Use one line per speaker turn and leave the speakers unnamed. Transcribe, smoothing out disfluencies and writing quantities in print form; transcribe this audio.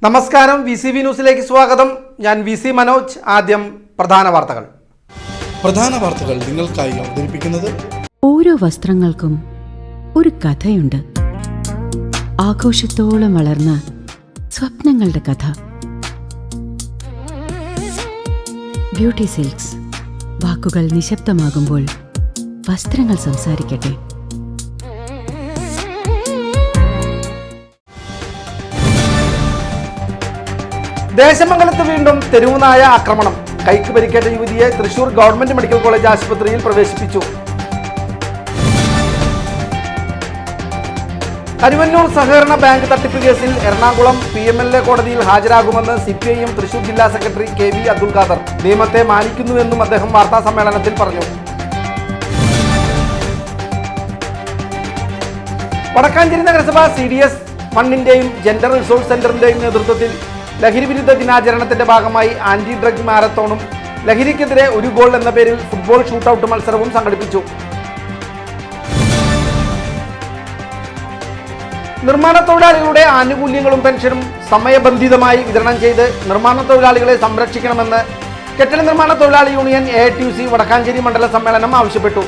നമസ്കാരം, VCV ന്യൂസിലേക്ക് സ്വാഗതം. ഞാൻ VC മനോജ്. ആദ്യം പ്രധാന വാർത്തകൾ
നിങ്ങൾക്കായി അവതരിപ്പിക്കുന്നത്
ഓരോ വസ്ത്രങ്ങൾക്കും ഒരു കഥയുണ്ട്. ആഘോഷത്തോളം വളർന്ന സ്വപ്നങ്ങളുടെ കഥ. Beauty silks. വാക്കുകൾ നിശബ്ദമാകുമ്പോൾ വസ്ത്രങ്ങൾ സംസാരിക്കട്ടെ.
ദേശമംഗലത്ത് വീണ്ടും തെരുവുനായ ആക്രമണം. കൈക്ക് പരിക്കേറ്റ യുവതിയെ തൃശൂർ ഗവൺമെന്റ് മെഡിക്കൽ കോളേജ് ആശുപത്രിയിൽ പ്രവേശിപ്പിച്ചു. കരുവന്നൂർ സഹകരണ ബാങ്ക് തട്ടിപ്പ് കേസിൽ എറണാകുളം PMLA കോടതിയിൽ ഹാജരാകുമെന്ന് CPIM തൃശൂർ ജില്ലാ സെക്രട്ടറി KV അബ്ദുൽ ഖാദർ നിയമത്തെ മാനിക്കുന്നുവെന്നും അദ്ദേഹം വാർത്താ സമ്മേളനത്തിൽ പറഞ്ഞു. വടക്കാഞ്ചേരി നഗരസഭ CDS 1-ന്റെയും ജെൻഡർ റിസോഴ്സ് സെന്ററിന്റെയും നേതൃത്വത്തിൽ ലഹരി വിരുദ്ധ ദിനാചരണത്തിന്റെ ഭാഗമായി ആന്റി ഡ്രഗ് മാരത്തോണും ലഹരിക്കെതിരെ ഒരു ഗോൾ എന്ന പേരിൽ ഫുട്ബോൾ ഷൂട്ടൌട്ട് മത്സരവും സംഘടിപ്പിച്ചു. നിർമ്മാണ തൊഴിലാളികളുടെ ആനുകൂല്യങ്ങളും പെൻഷനും സമയബന്ധിതമായി വിതരണം ചെയ്ത് നിർമ്മാണ തൊഴിലാളികളെ സംരക്ഷിക്കണമെന്ന് കെട്ടിട നിർമ്മാണ തൊഴിലാളി യൂണിയൻ AITUC വടക്കാഞ്ചേരി മണ്ഡല സമ്മേളനം ആവശ്യപ്പെട്ടു.